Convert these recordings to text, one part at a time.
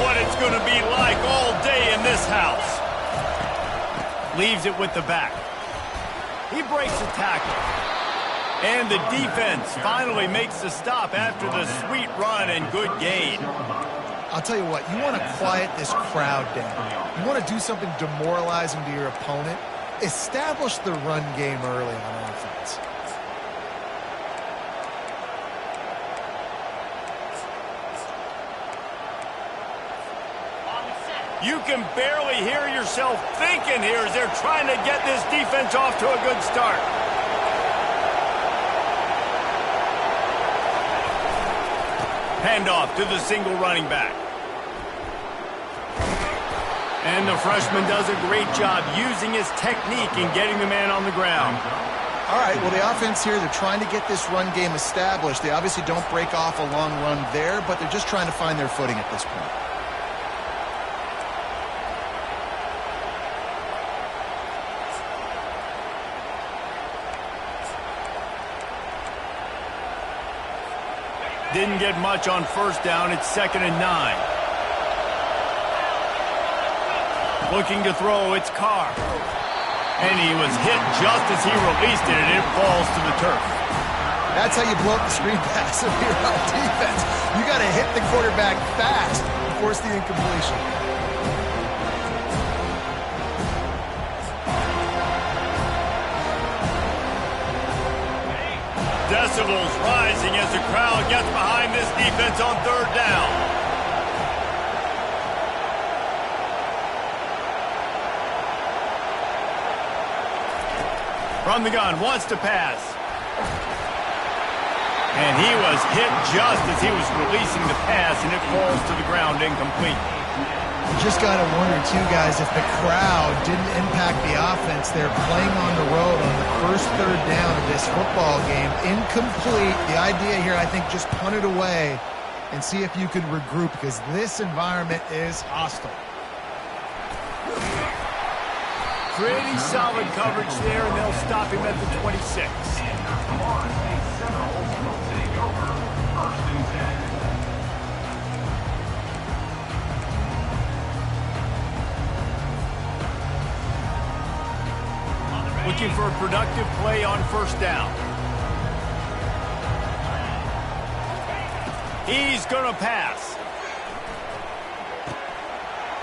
what it's going to be like all day in this house. Leaves it with the back. He breaks a tackle. And the defense finally makes the stop after the sweet run and good gain. I'll tell you what, you want to quiet this crowd down. You want to do something demoralizing to your opponent. Establish the run game early on offense. You can barely hear yourself thinking here as they're trying to get this defense off to a good start. Handoff to the single running back. And the freshman does a great job using his technique in getting the man on the ground. All right, well, the offense here, they're trying to get this run game established. They obviously don't break off a long run there, but they're just trying to find their footing at this point. Didn't get much on first down. It's 2nd and 9. Looking to throw, it's Carr. And he was hit just as he released it, and it falls to the turf. That's how you blow up the screen pass if you're on defense. You got to hit the quarterback fast and force the incompletion. Decibels rising as the crowd gets behind this defense on 3rd down. From the gun, wants to pass. And he was hit just as he was releasing the pass, and it falls to the ground incomplete. You just got to wonder, too, guys, if the crowd didn't impact the offense. They're playing on the road on the first 3rd down of this football game. Incomplete. The idea here, I think, just punt it away and see if you could regroup, because this environment is hostile. Pretty solid coverage there, and they'll stop him at the 26. Looking for a productive play on 1st down. He's going to pass.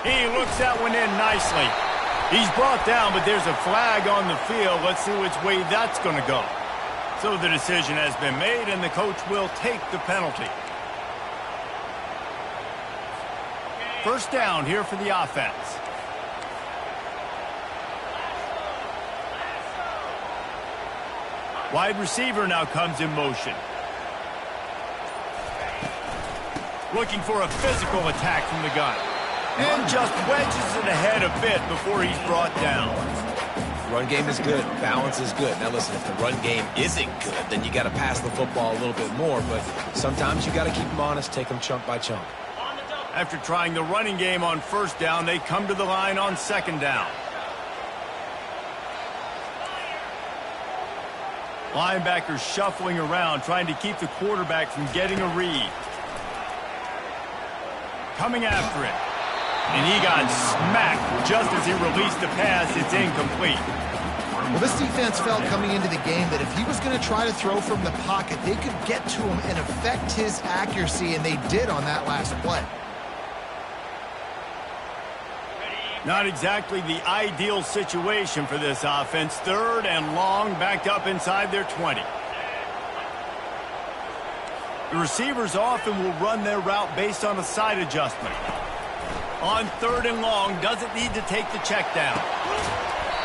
He looks that one in nicely. He's brought down, but there's a flag on the field. Let's see which way that's going to go. So the decision has been made, and the coach will take the penalty. 1st down here for the offense. Wide receiver now comes in motion. Looking for a physical attack from the gun. And just wedges it ahead a bit before he's brought down. Run game is good. Balance is good. Now listen, if the run game isn't good, then you got to pass the football a little bit more. But sometimes you got to keep them honest, take them chunk by chunk. After trying the running game on 1st down, they come to the line on 2nd down. Linebackers shuffling around, trying to keep the quarterback from getting a read. Coming after it. And he got smacked just as he released the pass. It's incomplete. Well, this defense felt coming into the game that if he was going to try to throw from the pocket, they could get to him and affect his accuracy, and they did on that last play. Not exactly the ideal situation for this offense. 3rd and long, backed up inside their 20. The receivers often will run their route based on a side adjustment. On 3rd and long, doesn't need to take the check down.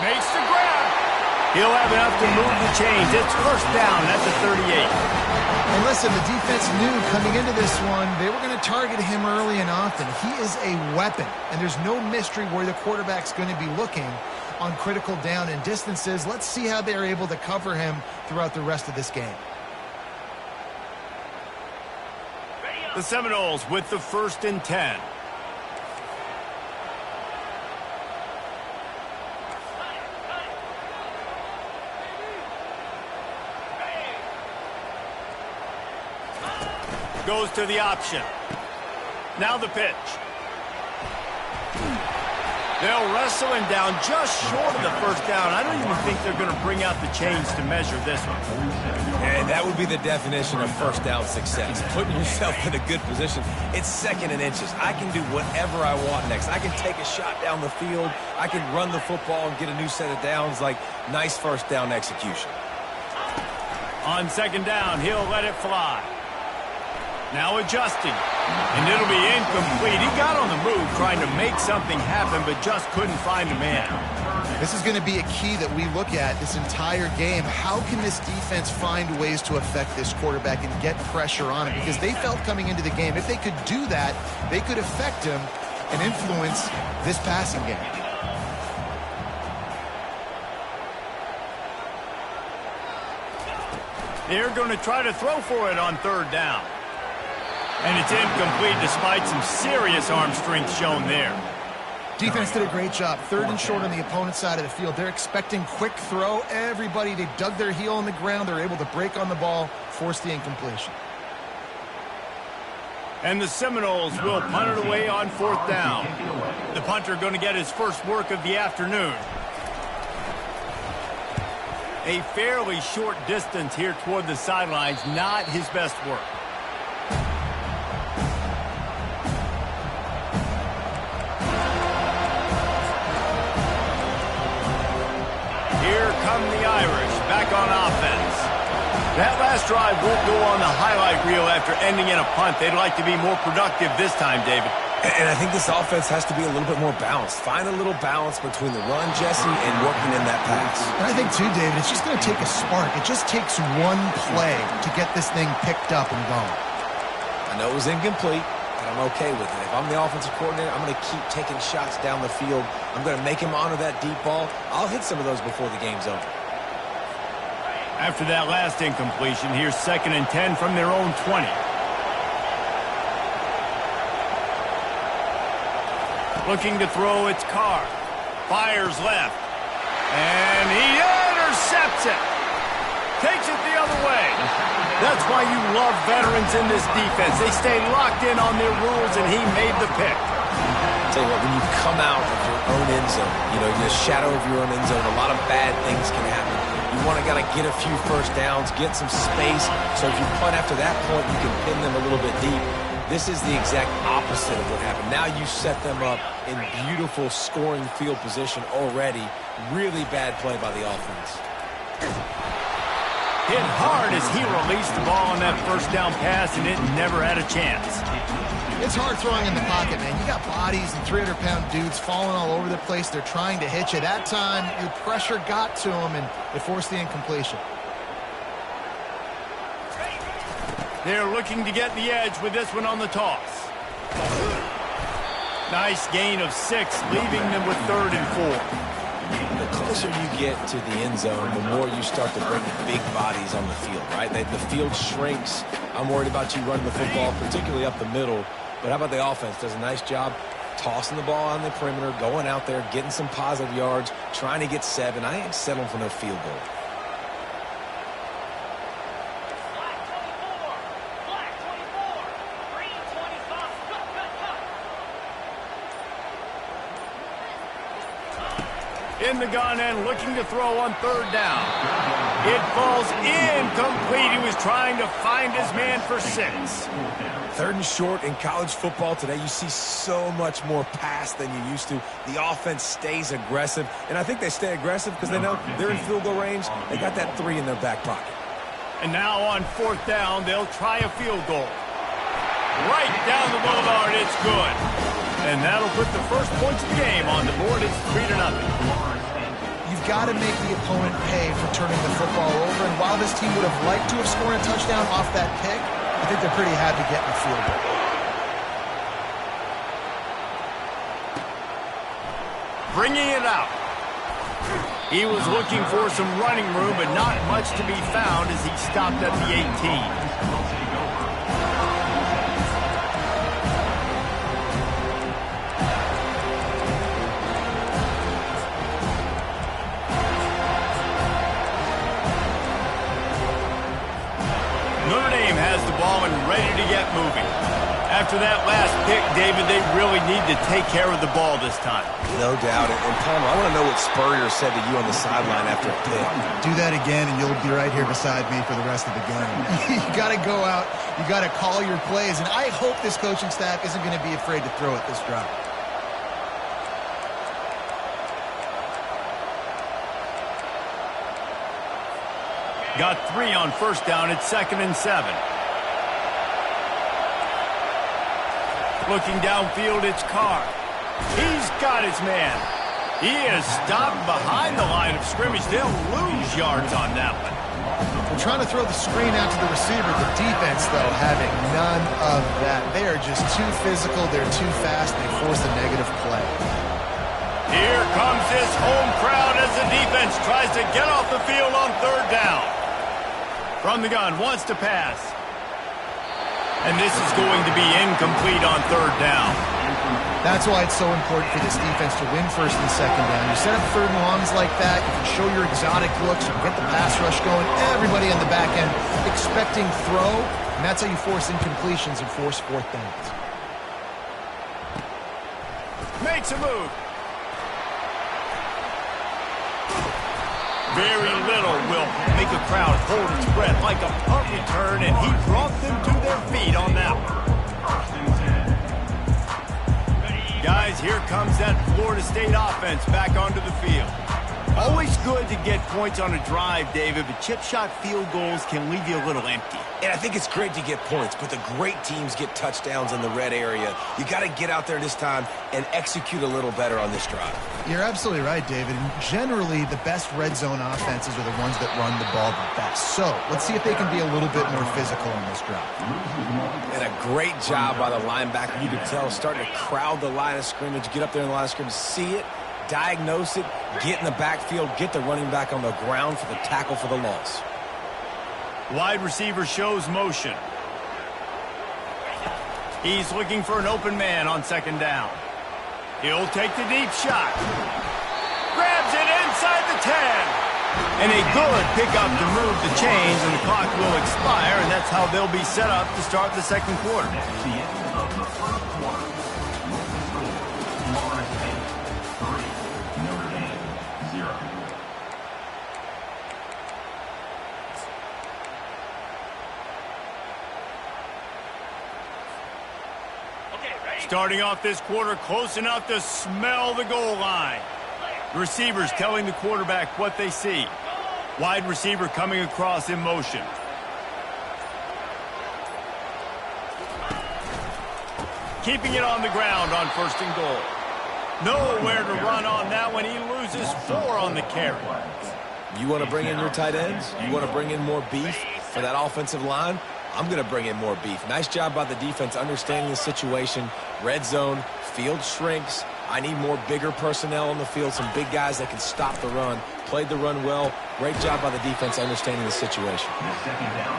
Makes the grab. He'll have enough to move the chains. It's 1st down at the 38. And listen, the defense knew coming into this one, they were going to target him early and often. He is a weapon, and there's no mystery where the quarterback's going to be looking on critical down and distances. Let's see how they're able to cover him throughout the rest of this game. The Seminoles with the 1st and 10. Goes to the option. Now the pitch. They'll wrestle him down just short of the first down. I don't even think they're going to bring out the chains to measure this one. And that would be the definition of first down success. Putting yourself in a good position. It's 2nd and inches. I can do whatever I want next. I can take a shot down the field. I can run the football and get a new set of downs. Like, nice first down execution. On 2nd down, he'll let it fly. Now adjusting, and it'll be incomplete. He got on the move trying to make something happen, but just couldn't find a man. This is going to be a key that we look at this entire game. How can this defense find ways to affect this quarterback and get pressure on him? Because they felt coming into the game, if they could do that, they could affect him and influence this passing game. They're going to try to throw for it on 3rd down. And it's incomplete despite some serious arm strength shown there. Defense did a great job. 3rd and short on the opponent's side of the field. They're expecting quick throw. Everybody, they dug their heel on the ground. They're able to break on the ball, force the incompletion. And the Seminoles will punt it away on 4th down. The punter going to get his first work of the afternoon. A fairly short distance here toward the sidelines, not his best work. Here come the Irish, back on offense. That last drive won't go on the highlight reel after ending in a punt. They'd like to be more productive this time, David. And I think this offense has to be a little bit more balanced. Find a little balance between the run, Jesse, and working in that pass. And I think, too, David, it's just going to take a spark. It just takes one play to get this thing picked up and going. I know it was incomplete, but I'm okay with it. If I'm the offensive coordinator, I'm going to keep taking shots down the field. I'm going to make him honor that deep ball. I'll hit some of those before the game's over. After that last incompletion, here's 2nd and 10 from their own 20. Looking to throw, it's Carr. Fires left. And he intercepts it. Takes it the other way. That's why you love veterans in this defense. They stay locked in on their rules, and he made the pick. I'll tell you what, when you come out of your own end zone, in the shadow of your own end zone, a lot of bad things can happen. You want to get a few first downs, get some space, so if you punt after that point, you can pin them a little bit deep. This is the exact opposite of what happened. Now you set them up in beautiful scoring field position already. Really bad play by the offense. Hit hard as he released the ball on that first down pass, and it never had a chance. It's hard throwing in the pocket, man. You got bodies and 300-pound dudes falling all over the place. They're trying to hit you. That time, your pressure got to them, and it forced the incompletion. They're looking to get the edge with this one on the toss. Nice gain of 6, leaving them with 3rd and 4. The closer you get to the end zone, the more you start to bring big bodies on the field, right? The field shrinks. I'm worried about you running the football, particularly up the middle. But how about the offense? Does a nice job tossing the ball on the perimeter, going out there, getting some positive yards, trying to get 7. I ain't settling for no field goal. In the gun and looking to throw on 3rd down. It falls incomplete. He was trying to find his man for 6. 3rd and short in college football today. You see so much more pass than you used to. The offense stays aggressive, and I think they stay aggressive because they know they're in field goal range. They got that 3 in their back pocket. And now on 4th down, they'll try a field goal. Right down the boulevard, it's good. And that'll put the first points of the game on the board. It's 3-0. You've got to make the opponent pay for turning the football over. And while this team would have liked to have scored a touchdown off that pick, I think they're pretty happy getting the field goal. Bringing it out. He was looking for some running room, but not much to be found as he stopped at the 18. Notre Dame has the ball and ready to get moving. After After that last pick, David, they really need to take care of the ball this time. No doubt. And Palmer, I want to know what Spurrier said to you on the sideline after a pick. Do that again, and you'll be right here beside me for the rest of the game. You got to go out. You got to call your plays. And I hope this coaching staff isn't going to be afraid to throw at this drive. Got 3 on first down. It's 2nd and 7. Looking downfield, it's Carr. He's got his man. He is stopped behind the line of scrimmage. They'll lose yards on that one. We're trying to throw the screen out to the receiver. The defense, though, having none of that. They are just too physical. They're too fast. They force a negative play. Here comes this home crowd as the defense tries to get off the field on 3rd down. From the gun, wants to pass. And this is going to be incomplete on 3rd down. That's why it's so important for this defense to win 1st and 2nd down. You set up 3rd and longs like that, you can show your exotic looks, you can get the pass rush going, everybody on the back end expecting throw, and that's how you force incompletions and force 4th downs. Makes a move. Very little will make a crowd hold its breath like a punt return, and he brought them to their feet on that one. Guys, here comes that Florida State offense back onto the field. Always good to get points on a drive, David, but chip shot field goals can leave you a little empty. And I think it's great to get points, but the great teams get touchdowns in the red area. You got to get out there this time and execute a little better on this drive. You're absolutely right, David. And generally, the best red zone offenses are the ones that run the ball the best. So let's see if they can be a little bit more physical on this drive. And a great job by the linebacker. You can tell, starting to crowd the line of scrimmage, get up there in the line of scrimmage, see it, diagnose it, get in the backfield, get the running back on the ground for the tackle for the loss. Wide receiver shows motion. He's looking for an open man on 2nd down. He'll take the deep shot. Grabs it inside the 10. And a good pickup to move the chains, and the clock will expire, and that's how they'll be set up to start the 2nd quarter. Starting off this quarter close enough to smell the goal line. Receivers telling the quarterback what they see. Wide receiver coming across in motion. Keeping it on the ground on 1st and goal. Nowhere to run on that one. He loses 4 on the carry. You want to bring in your tight ends? You want to bring in more beef for that offensive line? I'm going to bring in more beef. Nice job by the defense understanding the situation. Red zone, field shrinks. I need more bigger personnel on the field, some big guys that can stop the run. Played the run well. Great job by the defense understanding the situation.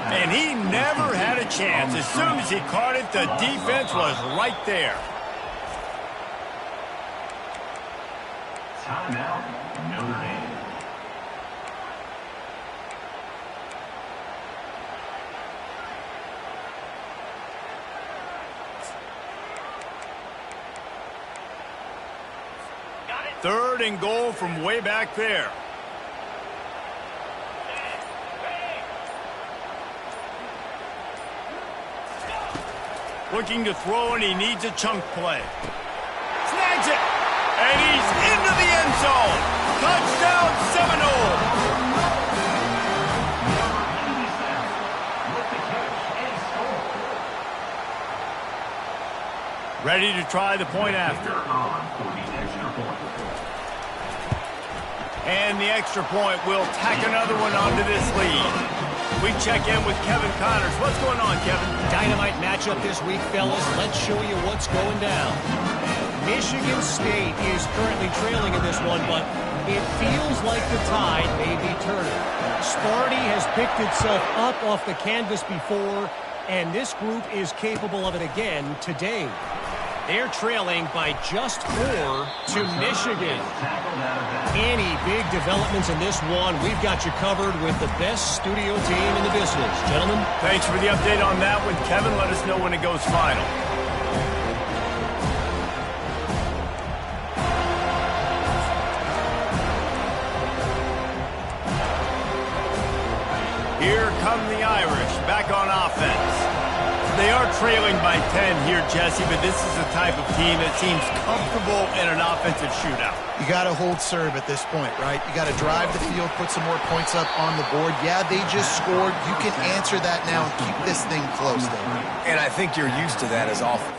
And he never had a chance. As soon as he caught it, the defense was right there. Timeout, Notre Dame. Third and goal from way back there. Looking to throw, and he needs a chunk play. Snags it, and he's into the end zone. Touchdown, Seminole. Ready to try the point after. And the extra point will tack another one onto this lead. We check in with Kevin Connors. What's going on, Kevin? Dynamite matchup this week, fellas. Let's show you what's going down. Michigan State is currently trailing in this one, but it feels like the tide may be turning. Sparty has picked itself up off the canvas before, and this group is capable of it again today. They're trailing by just 4 to Michigan. Any big developments in this one, we've got you covered with the best studio team in the business. Gentlemen? Thanks for the update on that one, Kevin. Let us know when it goes final. come the Irish, back on offense. They are trailing by 10 here, Jesse, but this is the type of team that seems comfortable in an offensive shootout. You got to hold serve at this point, right? You got to drive the field, put some more points up on the board. Yeah, they just scored. You can answer that now and keep this thing close, though. And I think you're used to that as often.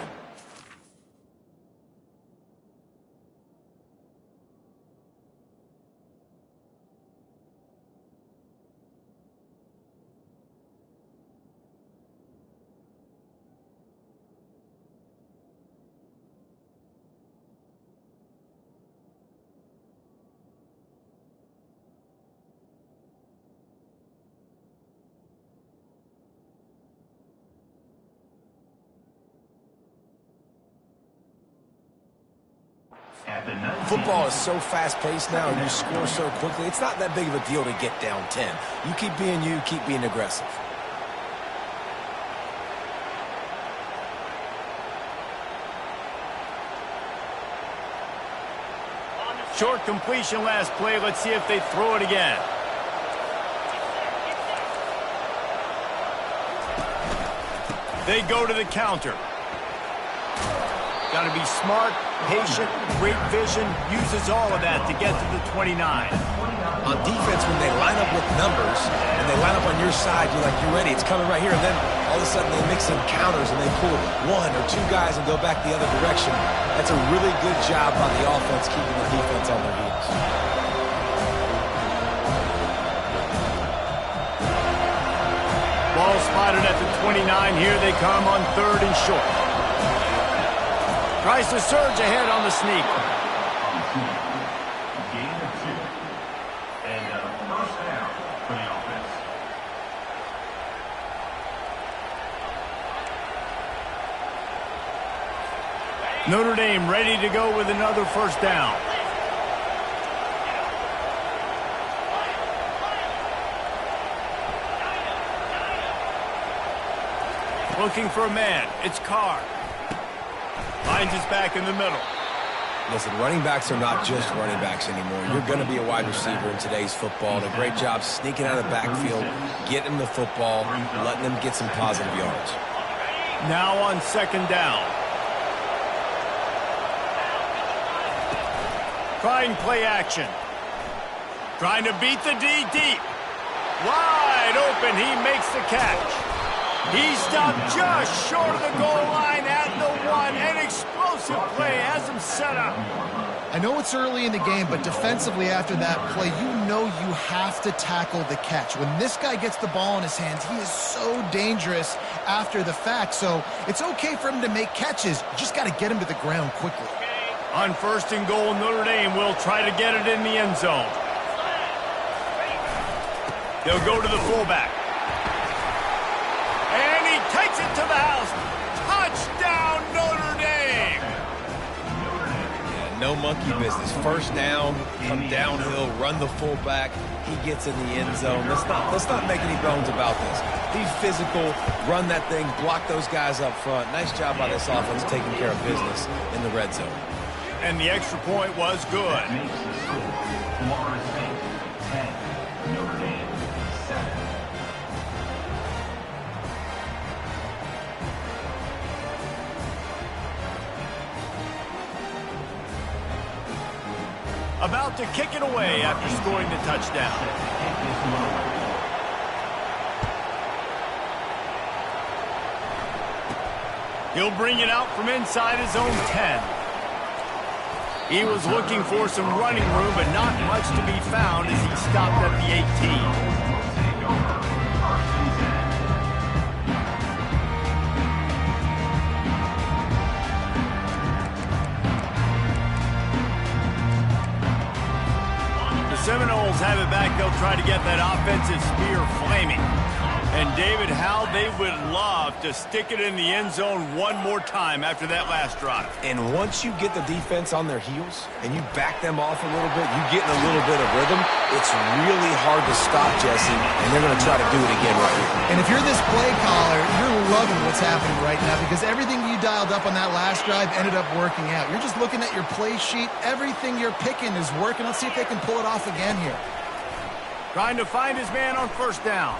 Football is so fast-paced now, and you score so quickly, it's not that big of a deal to get down 10. You keep being you, keep being aggressive. Short completion last play. Let's see if they throw it again. They go to the counter. Got to be smart, patient, great vision, uses all of that to get to the 29. On defense, when they line up with numbers and they line up on your side, you're like, you're ready, it's coming right here. And then all of a sudden they mix in counters and they pull one or two guys and go back the other direction. That's a really good job by the offense keeping the defense on their heels. Ball spotted at the 29. Here they come on 3rd and short. Tries to surge ahead on the sneak. Gain of 2. And first down for the offense. Notre Dame ready to go with another first down. Looking for a man. It's Carr. Finds his back in the middle. Listen, running backs are not just running backs anymore. You're going to be a wide receiver in today's football. And a great job sneaking out of the backfield, getting them the football, letting them get some positive yards. Now on 2nd down. Trying play action. Trying to beat the D deep. Wide open. He makes the catch. He stopped just short of the goal line at the 1. An explosive play has him set up. I know it's early in the game, but defensively after that play, you know you have to tackle the catch. When this guy gets the ball in his hands, he is so dangerous after the fact. So it's okay for him to make catches. You just got to get him to the ground quickly. On 1st and goal, Notre Dame will try to get it in the end zone. They'll go to the fullback. And he takes it to the house. Touchdown, Notre Dame! Yeah, no monkey business. First down, come downhill, run the fullback. He gets in the end zone. Let's not make any bones about this. Be physical, run that thing, block those guys up front. Nice job by this offense taking care of business in the red zone. And the extra point was good. That makes the score Florida State 10, Notre Dame 7. About to kick it away after scoring the touchdown. He'll bring it out from inside his own 10. He was looking for some running room, but not much to be found as he stopped at the 18. Seminoles have it back. They'll try to get that offensive spear flaming. And David, how they would love to stick it in the end zone one more time after that last drive. And once you get the defense on their heels and you back them off a little bit, you get in a little bit of rhythm, it's really hard to stop, Jesse, and they're going to try to do it again right here. And if you're this play caller, you're loving what's happening right now because everything you dialed up on that last drive ended up working out. You're just looking at your play sheet. Everything you're picking is working. Let's see if they can pull it off again here. Trying to find his man on 1st down.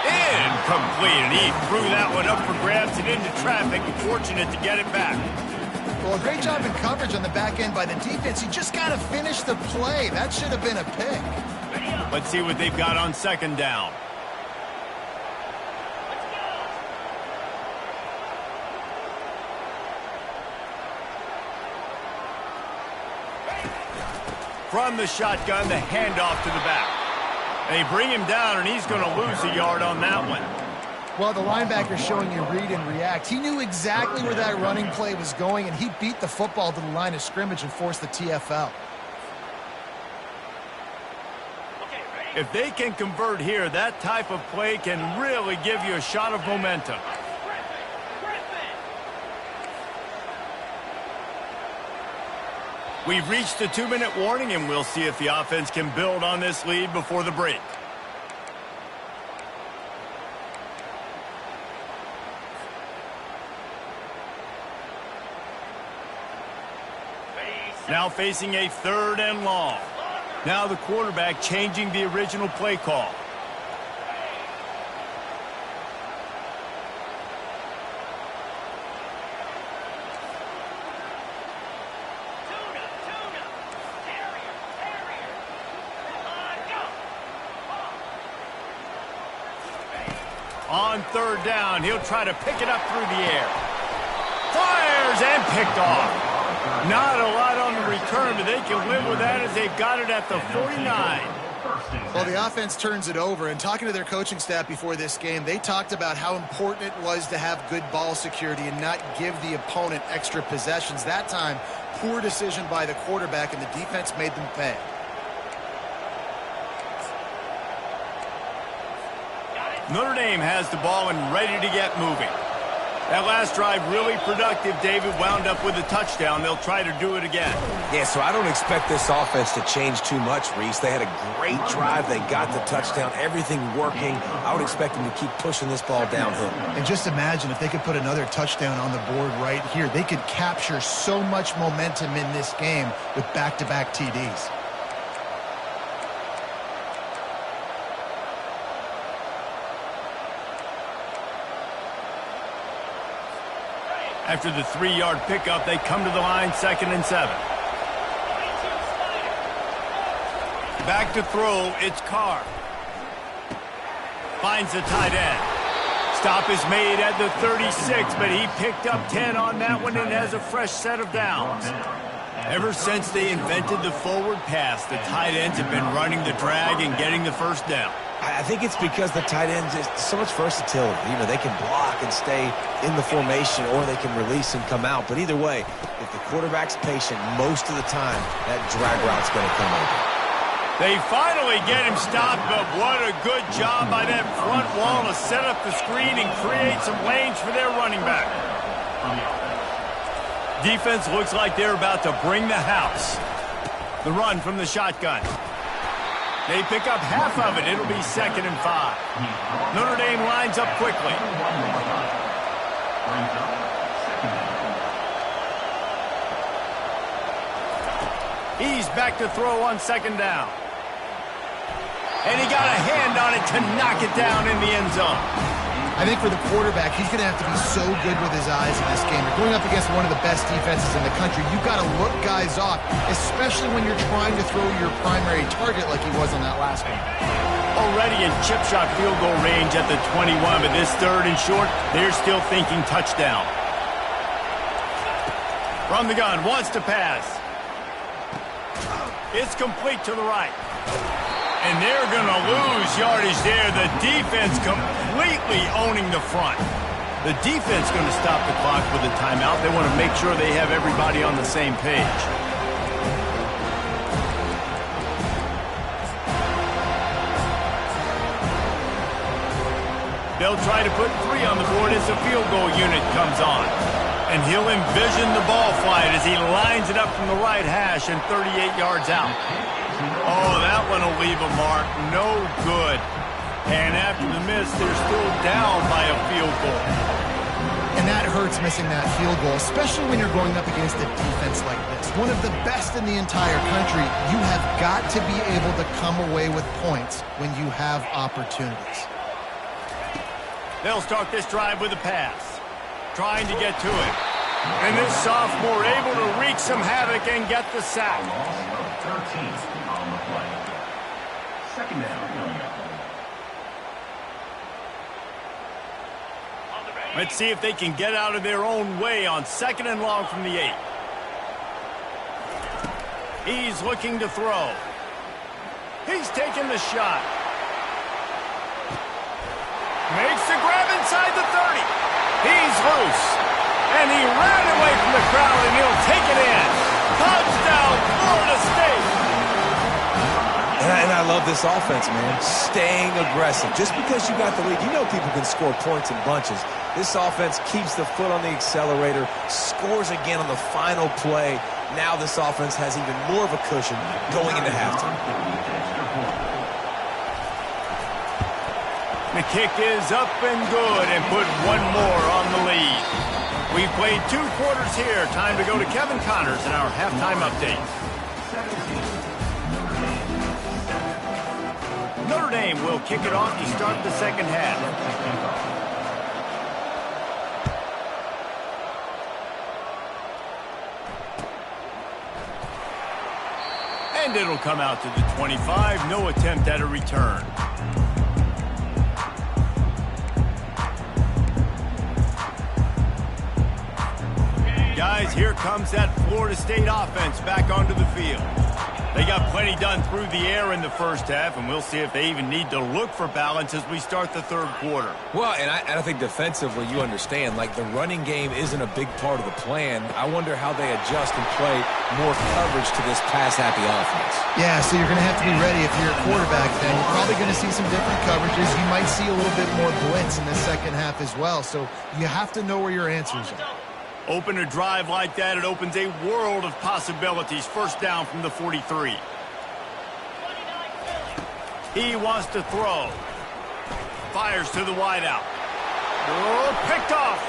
Incomplete, and he threw that one up for grabs and into traffic, and fortunate to get it back. Well, a great job in coverage on the back end by the defense. You just got to finish the play. That should have been a pick. Let's see what they've got on second down. From the shotgun, the handoff to the back. They bring him down, and he's going to lose a yard on that one. Well, the linebacker's showing you read and react. He knew exactly where that running play was going, and he beat the football to the line of scrimmage and forced the TFL. If they can convert here, that type of play can really give you a shot of momentum. We've reached the 2-minute warning, and we'll see if the offense can build on this lead before the break. Now facing a 3rd and long. Now the quarterback changing the original play call. On 3rd down, he'll try to pick it up through the air. Fires and picked off. Not a lot on the return, but they can live with that as they've got it at the 49. Well, the offense turns it over, and talking to their coaching staff before this game, they talked about how important it was to have good ball security and not give the opponent extra possessions. That time, poor decision by the quarterback, and the defense made them pay. Notre Dame has the ball and ready to get moving. That last drive really productive. David wound up with a touchdown. They'll try to do it again. Yeah, so I don't expect this offense to change too much, Reese. They had a great drive. They got the touchdown. Everything working. I would expect them to keep pushing this ball downhill. And just imagine if they could put another touchdown on the board right here. They could capture so much momentum in this game with back-to-back TDs. After the 3-yard pickup, they come to the line 2nd and 7. Back to throw, it's Carr. Finds the tight end. Stop is made at the 36, but he picked up 10 on that one and has a fresh set of downs. Ever since they invented the forward pass, the tight ends have been running the drag and getting the first down. I think it's because the tight ends is so much versatility. You know, they can block and stay in the formation, or they can release and come out. But either way, if the quarterback's patient, most of the time, that drag route's going to come over. They finally get him stopped, but what a good job by that front wall to set up the screen and create some lanes for their running back. Defense looks like they're about to bring the house. The run from the shotgun. They pick up half of it. It'll be 2nd and 5. Notre Dame lines up quickly. He's back to throw on 2nd down. And he got a hand on it to knock it down in the end zone. I think for the quarterback, he's going to have to be so good with his eyes in this game. You're going up against one of the best defenses in the country. You've got to look guys off, especially when you're trying to throw your primary target like he was on that last one. Already in chip shot field goal range at the 21, but this 3rd and short, they're still thinking touchdown. From the gun, wants to pass. It's complete to the right. And they're going to lose yardage there. The defense completely owning the front. The defense going to stop the clock with a timeout. They want to make sure they have everybody on the same page. They'll try to put 3 on the board as the field goal unit comes on. And he'll envision the ball flight as he lines it up from the right hash and 38 yards out. Oh, that one will leave a mark. No good. And after the miss, they're still down by a field goal. And that hurts, missing that field goal, especially when you're going up against a defense like this. One of the best in the entire country. You have got to be able to come away with points when you have opportunities. They'll start this drive with a pass. Trying to get to it. And this sophomore able to wreak some havoc and get the sack. 13th on the play. Second down. Let's see if they can get out of their own way on 2nd and long from the 8. He's looking to throw. He's taking the shot. Makes the grab inside the 30. He's loose. And he ran away from the crowd, and he'll take it in. Touchdown, Florida State. And I love this offense, man. Staying aggressive. Just because you got the lead, you know people can score points in bunches. This offense keeps the foot on the accelerator, scores again on the final play. Now this offense has even more of a cushion going into halftime. The kick is up and good and put one more on the lead. We've played 2 quarters here. Time to go to Kevin Connors in our halftime update. Notre Dame will kick it off to start the second half. And it'll come out to the 25. No attempt at a return. Guys, here comes that Florida State offense back onto the field. They got plenty done through the air in the first half, and we'll see if they even need to look for balance as we start the third quarter. Well, and I think defensively, you understand, like the running game isn't a big part of the plan. I wonder how they adjust and play more coverage to this pass-happy offense. Yeah, so you're going to have to be ready if you're a quarterback then. You're probably going to see some different coverages. You might see a little bit more blitz in the second half as well, so you have to know where your answers are. Open a drive like that, it opens a world of possibilities. First down from the 43. He wants to throw. Fires to the wideout. Oh, picked off.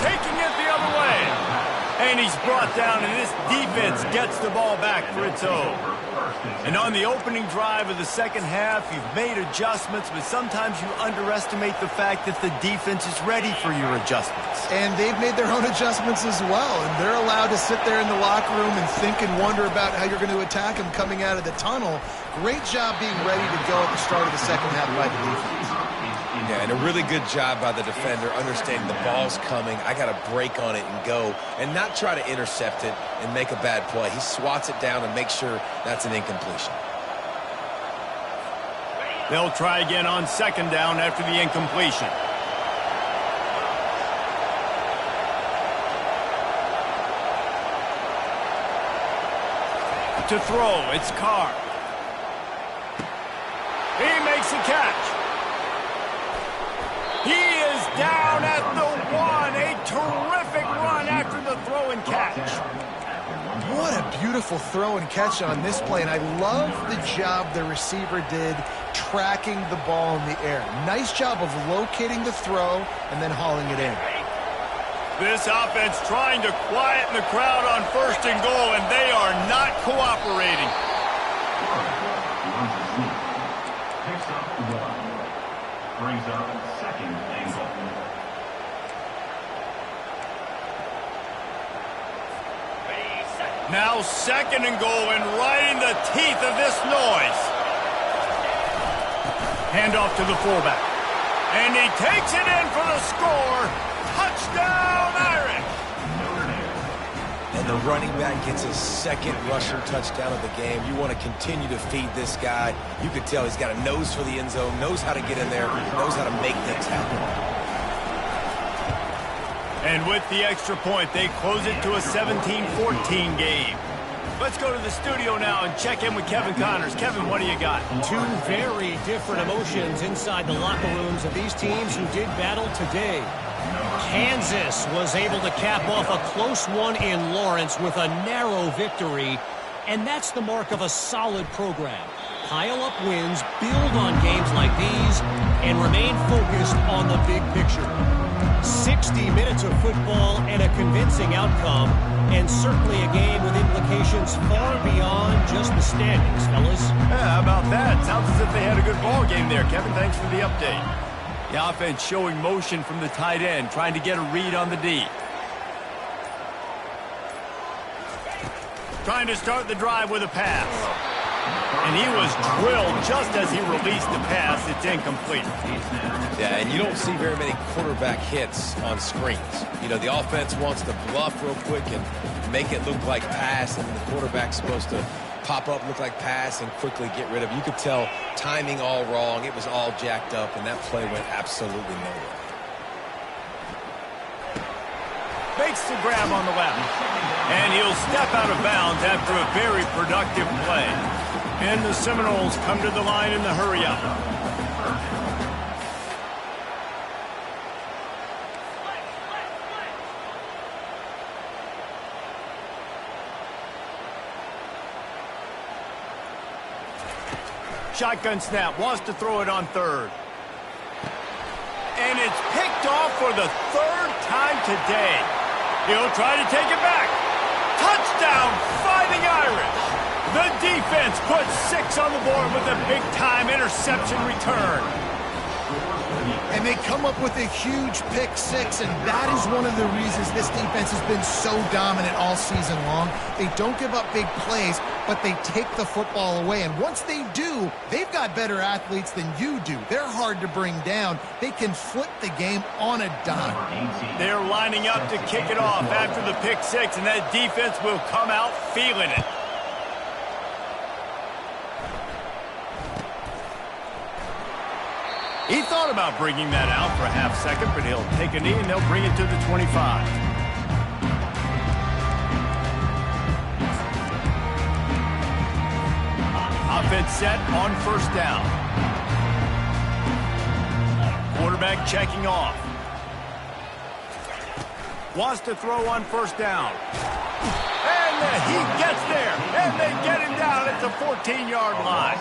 Taking it the other way. And he's brought down, and this defense gets the ball back for its own. And on the opening drive of the second half, you've made adjustments, but sometimes you underestimate the fact that the defense is ready for your adjustments. And they've made their own adjustments as well, and they're allowed to sit there in the locker room and think and wonder about how you're going to attack them coming out of the tunnel. Great job being ready to go at the start of the second half by the defense. Yeah, and a really good job by the defender, understanding the ball's coming. I got to break on it and go, and not try to intercept it and make a bad play. He swats it down and makes sure that's an incompletion. They'll try again on second down after the incompletion. To throw, it's Carr. He makes a catch. He is down at the 1. A terrific run after the throw and catch. What a beautiful throw and catch on this play, and I love the job the receiver did tracking the ball in the air. Nice job of locating the throw and then hauling it in. This offense trying to quieten the crowd on first and goal, and they are not cooperating. Picks up 1. Brings up second and goal. Now second and goal, and right in the teeth of this noise. Handoff to the fullback. And he takes it in for the score. Touchdown, Irish! And the running back gets his second rushing touchdown of the game. You want to continue to feed this guy. You could tell he's got a nose for the end zone, knows how to get in there, knows how to make things happen. And with the extra point, they close it to a 17-14 game. Let's go to the studio now and check in with Kevin Connors. Kevin, what do you got? Two very different emotions inside the locker rooms of these teams who did battle today. Kansas was able to cap off a close one in Lawrence with a narrow victory, and that's the mark of a solid program. Pile up wins, build on games like these, and remain focused on the big picture. 60 minutes of football and a convincing outcome, and certainly a game with implications far beyond just the standings, fellas. Yeah, how about that? Sounds as if they had a good ball game there, Kevin. Thanks for the update. The offense showing motion from the tight end, trying to get a read on the D. Trying to start the drive with a pass. And he was drilled just as he released the pass. It's incomplete. Yeah, and you don't see very many quarterback hits on screens. You know, the offense wants to bluff real quick and make it look like pass, and the quarterback's supposed to pop up, look like pass, and quickly get rid of it. You could tell timing all wrong. It was all jacked up, and that play went absolutely nowhere. Makes the grab on the left. And he'll step out of bounds after a very productive play. And the Seminoles come to the line in the hurry-up. Shotgun snap, wants to throw it on third. And it's picked off for the third time today. He'll try to take it back. Touchdown, Fighting Irish. The defense puts 6 on the board with a big-time interception return. And they come up with a huge pick 6, and that is one of the reasons this defense has been so dominant all season long. They don't give up big plays, but they take the football away. And once they do, they've got better athletes than you do. They're hard to bring down. They can flip the game on a dime. They're lining up to kick it off after the pick 6, and that defense will come out feeling it. He thought about bringing that out for a half second, but he'll take a knee and they'll bring it to the 25. Offense set on first down. Quarterback checking off. Wants to throw on first down. And he gets there, and they get him down at the 14-yard line.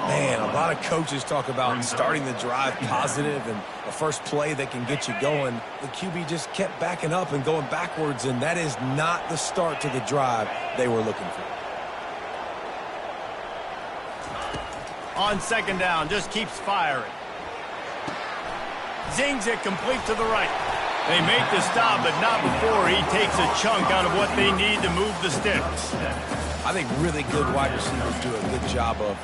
Man, a lot of coaches talk about starting the drive positive and a first play that can get you going. The QB just kept backing up and going backwards, and that is not the start to the drive they were looking for. On second down, just keeps firing. Zings it complete to the right. They make the stop, but not before he takes a chunk out of what they need to move the sticks. I think really good wide receivers do a good job of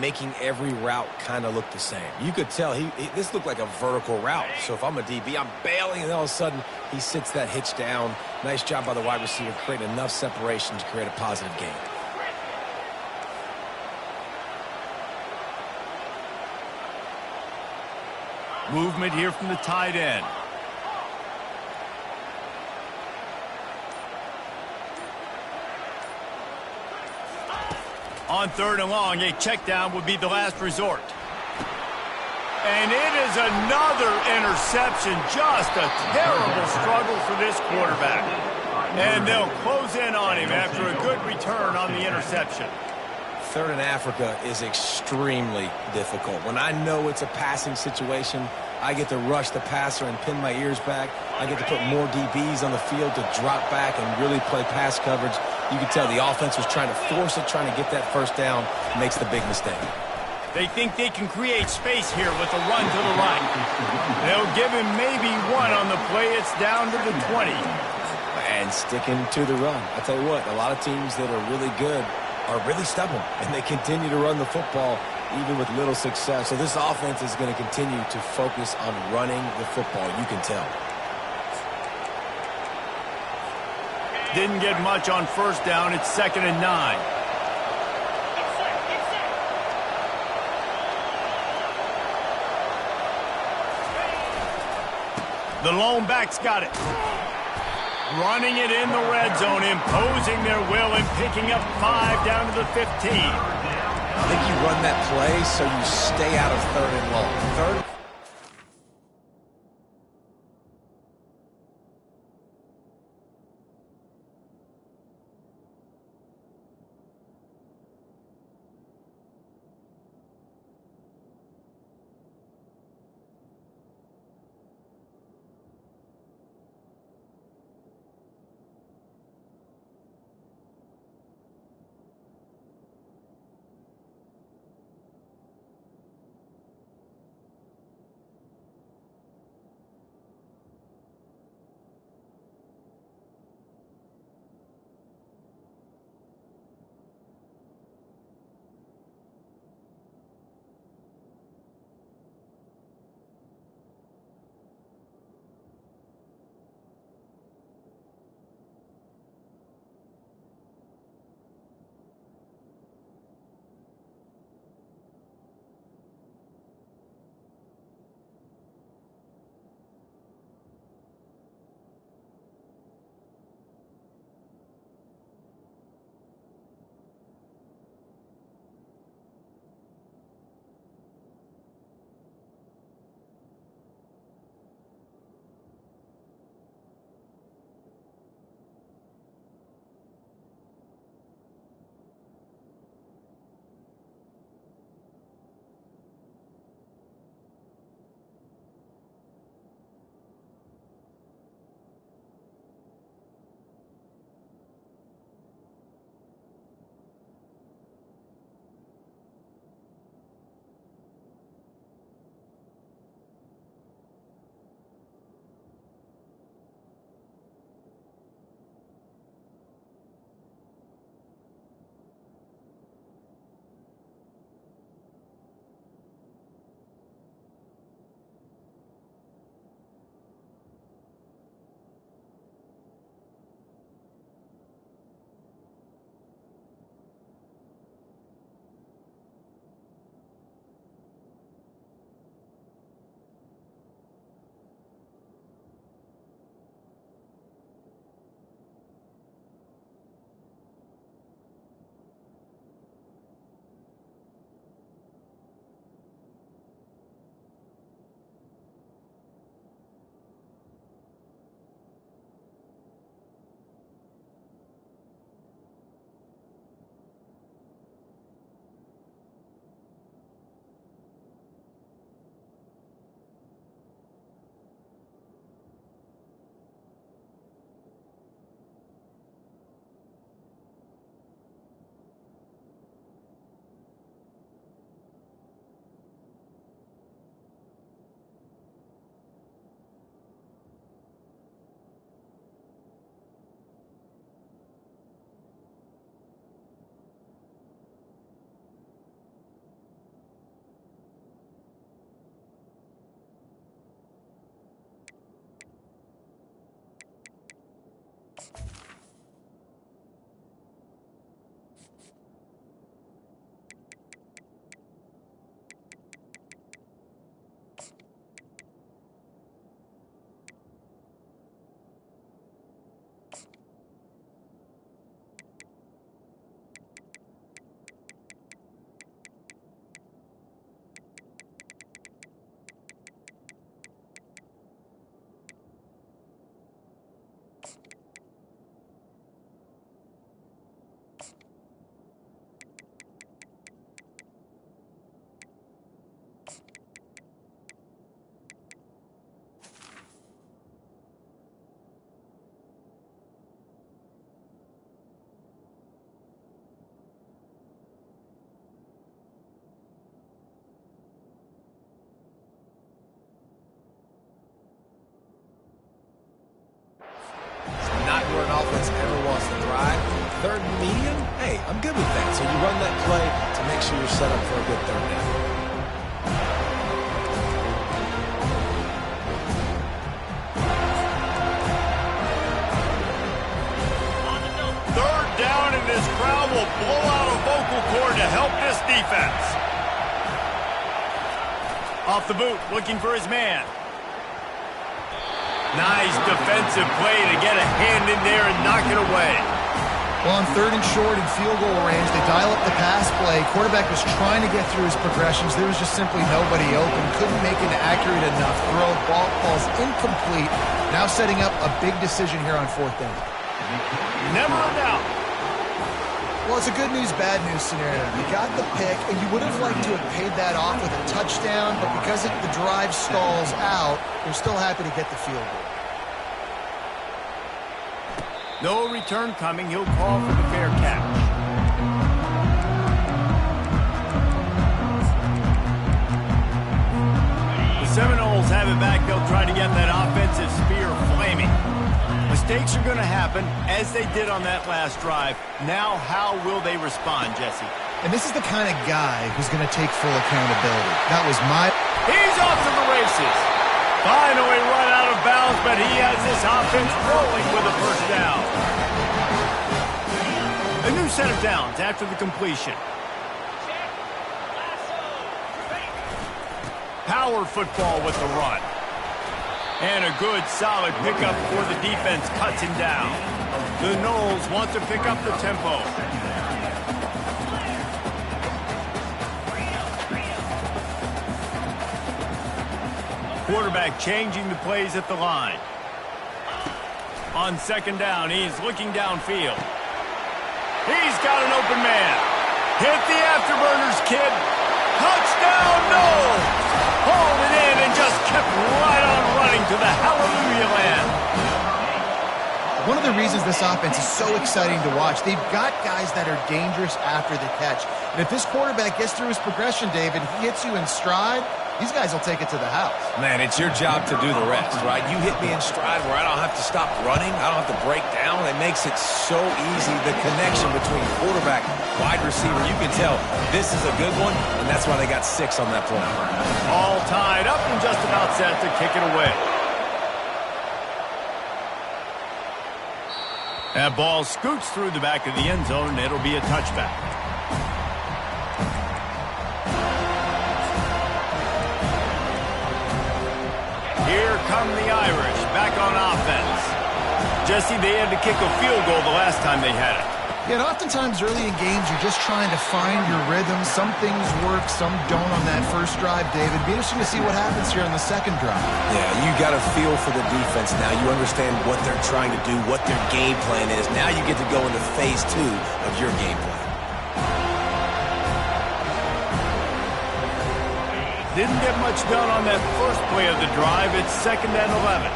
making every route kind of look the same. You could tell this looked like a vertical route. So if I'm a DB, I'm bailing, and all of a sudden he sits that hitch down. Nice job by the wide receiver creating enough separation to create a positive gain. Movement here from the tight end. On third and long, a check down would be the last resort. And it is another interception. Just a terrible struggle for this quarterback. And they'll close in on him after a good return on the interception. Third in Africa is extremely difficult. When I know it's a passing situation, I get to rush the passer and pin my ears back. I get to put more DBs on the field to drop back and really play pass coverage. You can tell the offense was trying to force it, trying to get that first down, makes the big mistake. They think they can create space here with a run to the right. They'll give him maybe one on the play. It's down to the 20. And sticking to the run. I tell you what, a lot of teams that are really good are really stubborn, and they continue to run the football even with little success. So this offense is going to continue to focus on running the football. You can tell. Didn't get much on first down. It's 2nd and 9. The lone back's got it. Running it in the red zone, imposing their will and picking up 5 down to the 15. I think you run that play so you stay out of third and long. Third. whenever an offense ever wants to thrive. Third and medium, hey, I'm good with that. So you run that play to make sure you're set up for a good third down. Third down, and this crowd will blow out a vocal cord to help this defense. Off the boot, looking for his man. Nice defensive play to get a hand in there and knock it away. Well, on third and short in field goal range, they dial up the pass play. Quarterback was trying to get through his progressions. There was just simply nobody open. Couldn't make an accurate enough throw. Ball falls incomplete. Now setting up a big decision here on fourth down. Never a doubt. Well, it's a good news, bad news scenario. You got the pick, and you would have liked to have paid that off with a touchdown, but because the drive stalls out, they're still happy to get the field goal. No return coming. He'll call for the fair catch. The Seminoles have it back. They'll try to get that offensive spear flaming. Mistakes are going to happen, as they did on that last drive. Now, how will they respond, Jesse? And this is the kind of guy who's going to take full accountability. That was my... He's off to the races. Finally run out of bounds, but he has this offense rolling with a first down. A new set of downs after the completion. Power football with the run. And a good, solid pickup before the defense cuts him down. The Noles want to pick up the tempo. Quarterback changing the plays at the line. On second down, he's looking downfield. He's got an open man. Hit the afterburners, kid. Touchdown, Noles! Hauled it in and just kept right on running to the hallelujah land. One of the reasons this offense is so exciting to watch, they've got guys that are dangerous after the catch. And if this quarterback gets through his progression, David, he hits you in stride, these guys will take it to the house. Man, it's your job to do the rest, right? You hit me in stride where I don't have to stop running. I don't have to break down. It makes it so easy. The connection between quarterback, wide receiver, you can tell this is a good one, and that's why they got 6 on that play. All tied up and just about set to kick it away. That ball scoots through the back of the end zone, and it'll be a touchback. Here come the Irish, back on offense. Jesse, they had to kick a field goal the last time they had it. Yeah, and oftentimes early in games, you're just trying to find your rhythm. Some things work, some don't on that first drive, David. Be interesting to see what happens here on the second drive. Yeah, you got a feel for the defense now. You understand what they're trying to do, what their game plan is. Now you get to go into phase 2 of your game plan. Didn't get much done on that first play of the drive. It's 2nd and 11.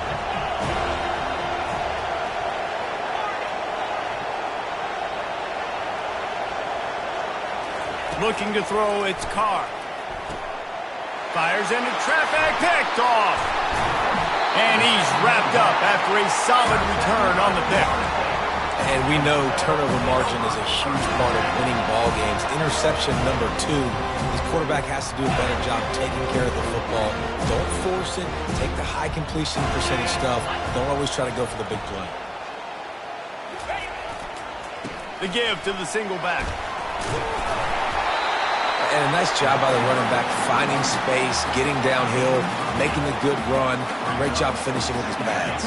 Looking to throw, it's Carr. Fires into traffic, picked off. And he's wrapped up after a solid return on the pick. And we know turnover margin is a huge part of winning ball games. Interception number 2. This quarterback has to do a better job taking care of the football. Don't force it. Take the high completion percentage stuff. Don't always try to go for the big play. The give to the single back. And a nice job by the running back, finding space, getting downhill, making a good run. Great job finishing with his pads.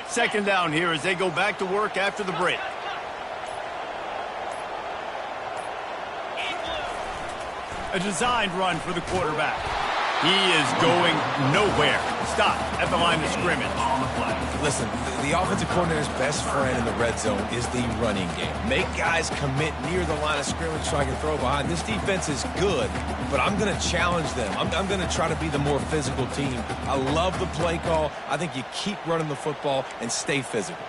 Second down here as they go back to work after the break. A designed run for the quarterback. He is going nowhere. Stop at the line of scrimmage. On the play. Listen, the offensive coordinator's best friend in the red zone is the running game. Make guys commit near the line of scrimmage so I can throw behind. This defense is good, but I'm going to challenge them. I'm going to try to be the more physical team. I love the play call. I think you keep running the football and stay physical.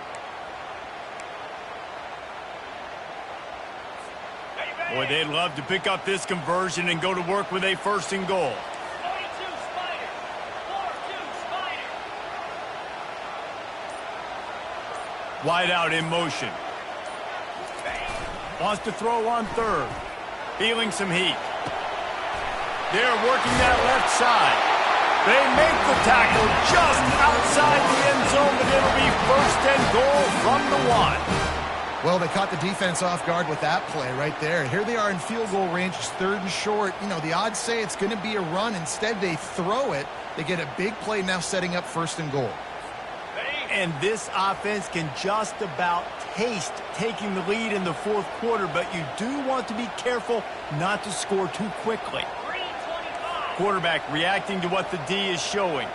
Boy, they'd love to pick up this conversion and go to work with a 1st and goal. Wide out in motion. Wants to throw on 3rd. Feeling some heat. They're working that left side. They make the tackle just outside the end zone, but it'll be 1st and goal from the 1. Well, they caught the defense off guard with that play right there. Here they are in field goal range. It's 3rd and short. You know, the odds say it's going to be a run. Instead, they throw it. They get a big play now setting up 1st and goal. And this offense can just about taste taking the lead in the 4th quarter, but you do want to be careful not to score too quickly. Quarterback reacting to what the D is showing.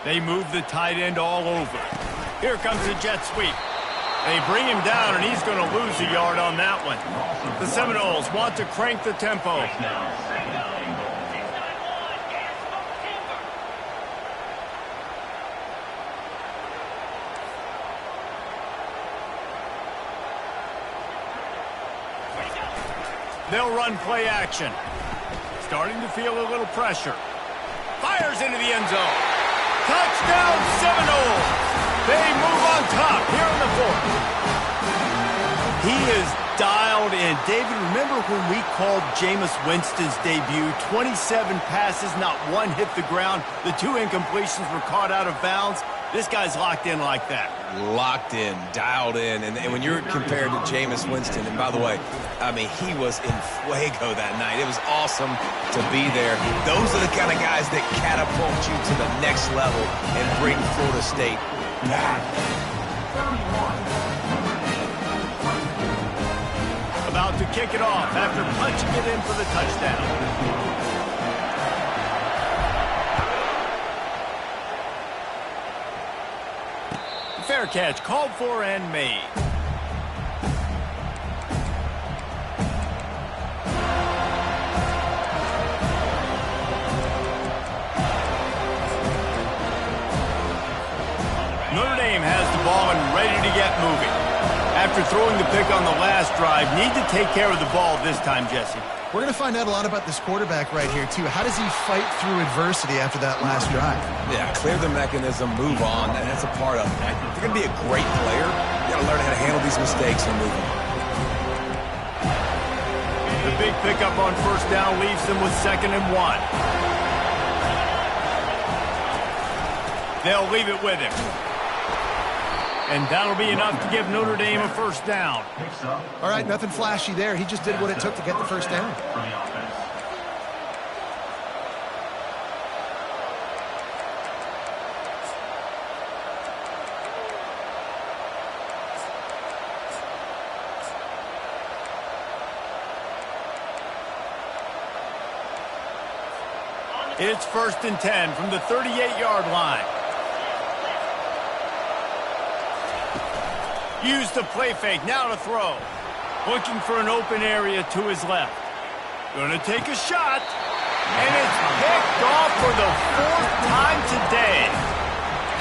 They move the tight end all over. Here comes the jet sweep. They bring him down, and he's going to lose a yard on that one. The Seminoles want to crank the tempo. They'll run play action. Starting to feel a little pressure. Fires into the end zone. Touchdown Seminoles. They move on top here in the 4th. He is dialed in. David, remember when we called Jameis Winston's debut? 27 passes, not one hit the ground. The 2 incompletions were caught out of bounds. This guy's locked in like that. Locked in, dialed in, and when you're compared to Jameis Winston, and by the way, I mean, he was in fuego that night. It was awesome to be there. Those are the kind of guys that catapult you to the next level and bring Florida State back. About to kick it off after punching it in for the touchdown. Fair catch, called for and made. Notre Dame has the ball and ready to get moving. After throwing the pick on the last drive, need to take care of the ball this time, Jesse. We're going to find out a lot about this quarterback right here, too. How does he fight through adversity after that last drive? Yeah, clear the mechanism, move on, and that's a part of it. If you're going to be a great player, you got to learn how to handle these mistakes and move on. The big pickup on 1st down leaves them with 2nd and 1. They'll leave it with him. And that'll be enough to give Notre Dame a 1st down. All right, nothing flashy there. He just did what it took to get the 1st down. It's 1st and 10 from the 38-yard line. Use the play fake, now to throw. Looking for an open area to his left. Gonna take a shot. And it's picked off for the 4th time today.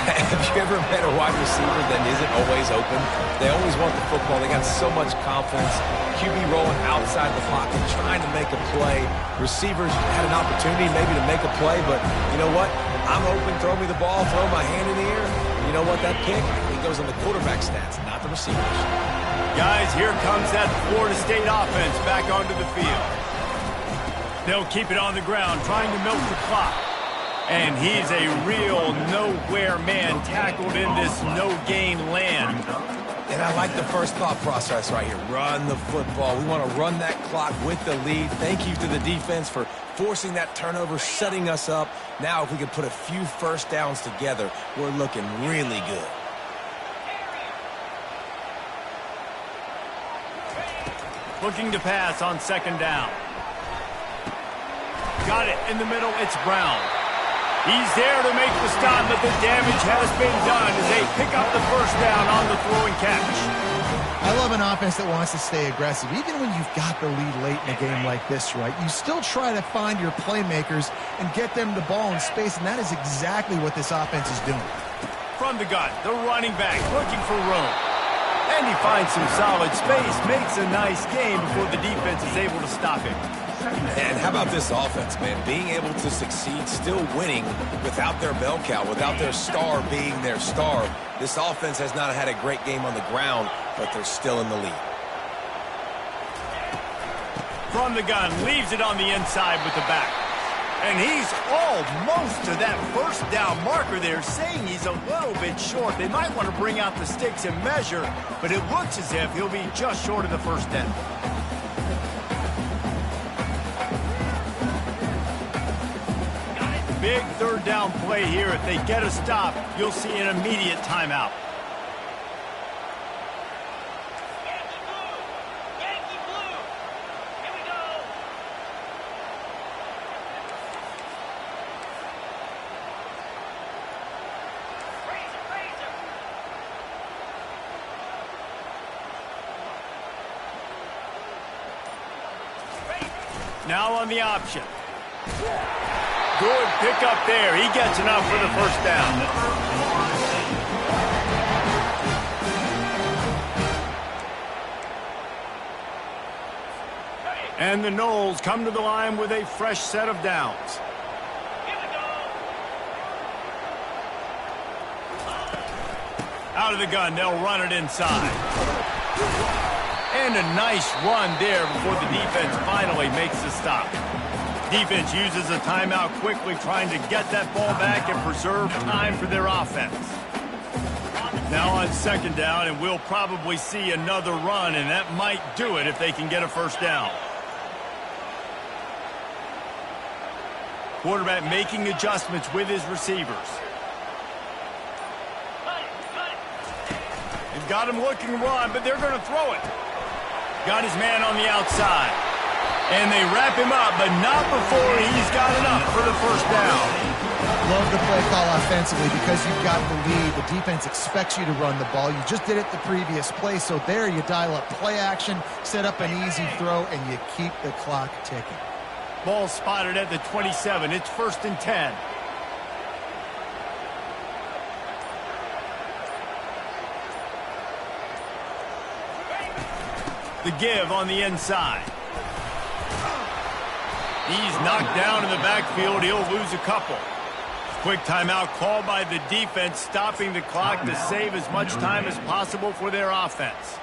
Have you ever met a wide receiver that isn't always open? They always want the football. They got so much confidence. QB rolling outside the pocket, trying to make a play. Receivers had an opportunity maybe to make a play, but you know what? I'm open, throw me the ball, throw my hand in the air. You know what? That pick, it goes on the quarterback stats, not the receivers. Guys, here comes that Florida State offense back onto the field. They'll keep it on the ground, trying to milk the clock. And he's a real nowhere man tackled in this no-gain land. And I like the first thought process right here. Run the football. We want to run that clock with the lead. Thank you to the defense for forcing that turnover, setting us up. Now if we can put a few 1st downs together, we're looking really good. Looking to pass on 2nd down. Got it in the middle. It's Brown. He's there to make the stop, but the damage has been done as they pick up the first down on the throw and catch. I love an offense that wants to stay aggressive. Even when you've got the lead late in a game like this, right, you still try to find your playmakers and get them the ball in space, and that is exactly what this offense is doing. From the gun, the running back looking for room. And he finds some solid space, makes a nice game before the defense is able to stop him. And how about this offense, man? Being able to succeed, still winning without their bell cow, without their star being their star. This offense has not had a great game on the ground, but they're still in the lead. From the gun, leaves it on the inside with the back. And he's almost to that first down marker there, saying he's a little bit short. They might want to bring out the sticks and measure, but it looks as if he'll be just short of the first down. Big third down play here. If they get a stop, you'll see an immediate timeout. Yankee blue. Here we go. Razor. Now on the option. Good pickup there. He gets enough for the first down. And the Knowles come to the line with a fresh set of downs. Out of the gun, they'll run it inside. And a nice run there before the defense finally makes the stop. Defense uses a timeout quickly, trying to get that ball back and preserve time for their offense. Now on second down, and we'll probably see another run, and that might do it if they can get a first down. Quarterback making adjustments with his receivers. He's got him looking to run, but they're going to throw it. Got his man on the outside. And they wrap him up, but not before he's got enough for the first down. Love the play call offensively because you've got the lead. The defense expects you to run the ball. You just did it the previous play, so there you dial up play action, set up an easy throw, and you keep the clock ticking. Ball spotted at the 27. It's 1st and 10. The give on the inside. He's knocked down in the backfield. He'll lose a couple. Quick timeout called by the defense, stopping the clock to save as much time as possible for their offense.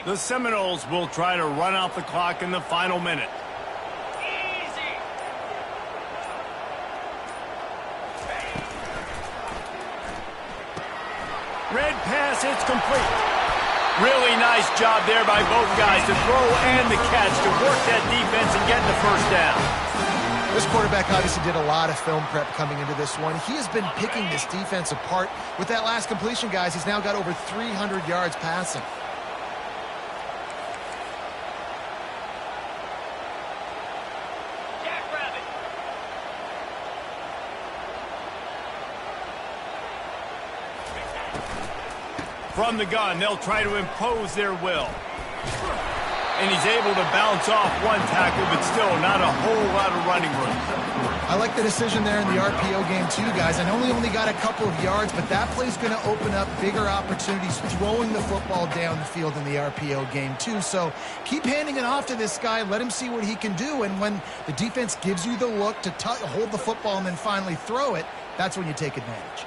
The Seminoles will try to run out the clock in the final minute. Red pass, it's complete. Really nice job there by both guys to throw and the catch to work that defense and get the first down. This quarterback obviously did a lot of film prep coming into this one. He has been picking this defense apart. With that last completion, guys, he's now got over 300 yards passing. From the gun, they'll try to impose their will. And he's able to bounce off one tackle, but still not a whole lot of running room. I like the decision there in the RPO game too, guys. I know he only got a couple of yards, but that play's going to open up bigger opportunities throwing the football down the field in the RPO game too. So keep handing it off to this guy. Let him see what he can do. And when the defense gives you the look to hold the football and then finally throw it, that's when you take advantage.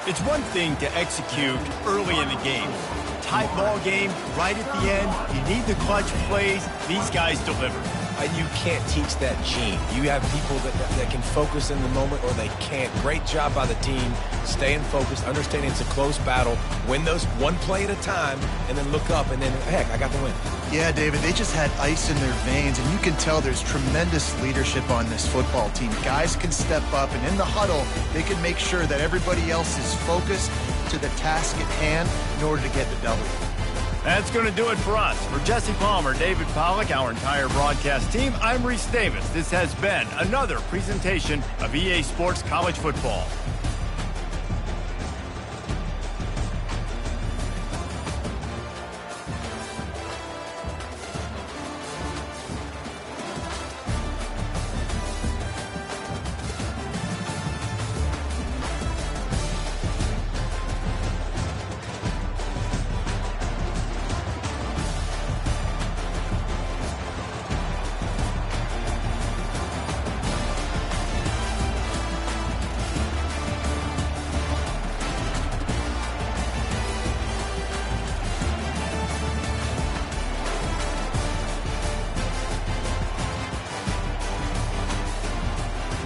It's one thing to execute early in the game. Tight ball game, right at the end, you need the clutch plays. These guys deliver. You can't teach that gene. You have people that can focus in the moment or they can't. Great job by the team, staying focused, understanding it's a close battle, win those one play at a time, and then look up, and then, heck, I got the win. Yeah, David, they just had ice in their veins, and you can tell there's tremendous leadership on this football team. Guys can step up, and in the huddle, they can make sure that everybody else is focused to the task at hand in order to get the W. That's going to do it for us. For Jesse Palmer, David Pollack, our entire broadcast team, I'm Reese Davis. This has been another presentation of EA Sports College Football.